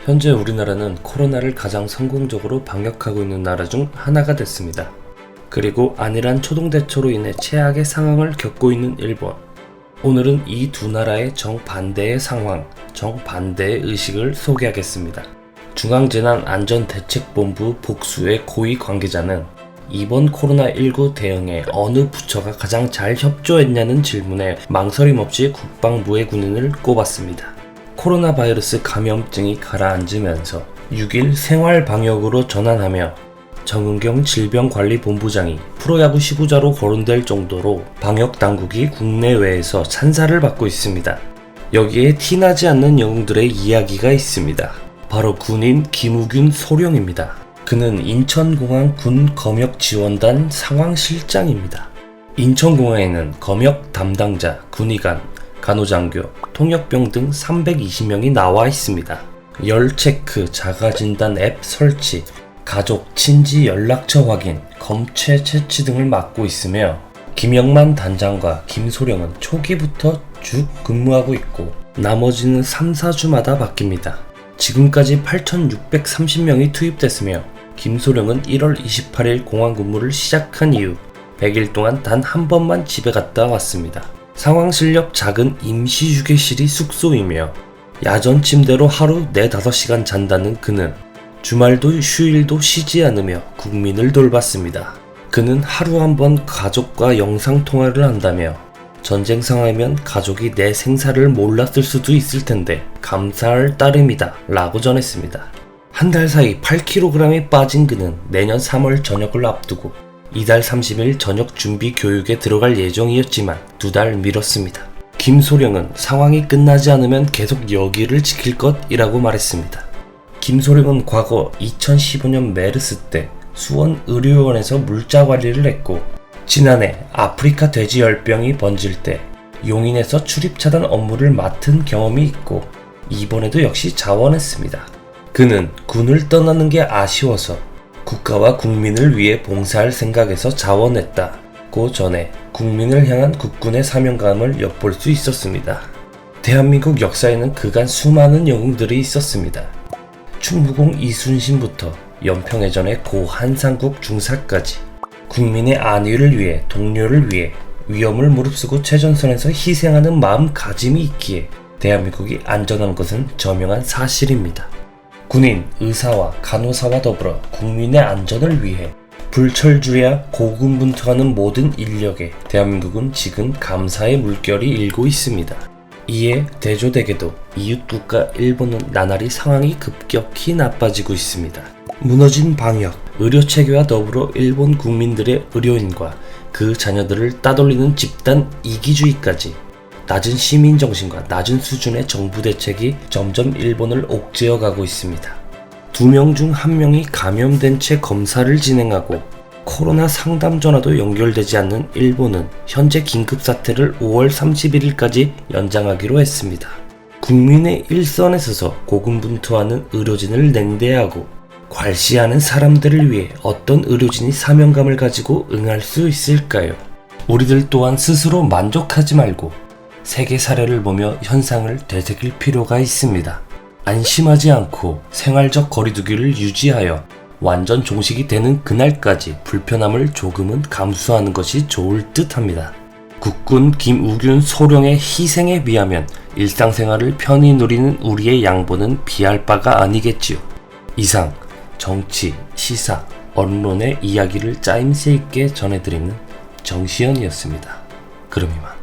현재 우리나라는 코로나를 가장 성공적으로 방역하고 있는 나라 중 하나가 됐습니다. 그리고 안일한 초동대처로 인해 최악의 상황을 겪고 있는 일본. 오늘은 이 두 나라의 정반대의 상황, 정반대의 의식을 소개하겠습니다. 중앙재난안전대책본부 복수의 고위 관계자는 이번 코로나19 대응에 어느 부처가 가장 잘 협조했냐는 질문에 망설임 없이 국방부의 군인을 꼽았습니다. 코로나 바이러스 감염증이 가라앉으면서 6일 생활방역으로 전환하며 정은경 질병관리본부장이 프로야구 시구자로 거론될 정도로 방역당국이 국내외에서 찬사를 받고 있습니다. 여기에 티나지 않는 영웅들의 이야기가 있습니다. 바로 군인 김우균 소령입니다. 그는 인천공항 군검역지원단 상황실장입니다. 인천공항에는 검역 담당자, 군의관, 간호장교, 통역병 등 320명이 나와 있습니다. 열체크, 자가진단 앱 설치, 가족, 친지 연락처 확인, 검체 채취 등을 맡고 있으며 김영만 단장과 김소령은 초기부터 쭉 근무하고 있고 나머지는 3, 4주마다 바뀝니다. 지금까지 8,630명이 투입됐으며 김소령은 1월 28일 공항 근무를 시작한 이후 100일 동안 단 한 번만 집에 갔다 왔습니다. 상황실옆 작은 임시휴게실이 숙소이며 야전 침대로 하루 4-5시간 잔다는 그는 주말도 휴일도 쉬지 않으며 국민을 돌봤습니다. 그는 하루 한 번 가족과 영상통화를 한다며 전쟁 상황이면 가족이 내 생사를 몰랐을 수도 있을 텐데 감사할 따름이다 라고 전했습니다. 한 달 사이 8kg이 빠진 그는 내년 3월 전역을 앞두고 이달 30일 전역 준비 교육에 들어갈 예정이었지만 2달 미뤘습니다. 김소령은 상황이 끝나지 않으면 계속 여기를 지킬 것이라고 말했습니다. 김소령은 과거 2015년 메르스 때 수원 의료원에서 물자 관리를 했고 지난해 아프리카 돼지열병이 번질 때 용인에서 출입차단 업무를 맡은 경험이 있고 이번에도 역시 자원했습니다. 그는 군을 떠나는 게 아쉬워서 국가와 국민을 위해 봉사할 생각에서 자원했다고 전해 국민을 향한 국군의 사명감을 엿볼 수 있었습니다. 대한민국 역사에는 그간 수많은 영웅들이 있었습니다. 충무공 이순신부터 연평해전의 고 한상국 중사까지 국민의 안위를 위해 동료를 위해 위험을 무릅쓰고 최전선에서 희생하는 마음가짐이 있기에 대한민국이 안전한 것은 저명한 사실입니다. 군인, 의사와 간호사와 더불어 국민의 안전을 위해 불철주야 고군분투하는 모든 인력에 대한민국은 지금 감사의 물결이 일고 있습니다. 이에 대조되게도 이웃국가 일본은 나날이 상황이 급격히 나빠지고 있습니다. 무너진 방역, 의료체계와 더불어 일본 국민들의 의료인과 그 자녀들을 따돌리는 집단 이기주의까지 낮은 시민정신과 낮은 수준의 정부 대책이 점점 일본을 옥죄어 가고 있습니다. 2명 중 1명이 감염된 채 검사를 진행하고 코로나 상담 전화도 연결되지 않는 일본은 현재 긴급사태를 5월 31일까지 연장하기로 했습니다. 국민의 일선에 서서 고군분투하는 의료진을 냉대하고 괄시하는 사람들을 위해 어떤 의료진이 사명감을 가지고 응할 수 있을까요? 우리들 또한 스스로 만족하지 말고 세계 사례를 보며 현상을 되새길 필요가 있습니다. 안심하지 않고 생활적 거리두기를 유지하여 완전 종식이 되는 그날까지 불편함을 조금은 감수하는 것이 좋을 듯 합니다. 국군 김우균 소령의 희생에 비하면 일상생활을 편히 누리는 우리의 양보는 비할 바가 아니겠지요. 이상 정치, 시사, 언론의 이야기를 짜임새 있게 전해드리는 정시현이었습니다. 그럼 이만.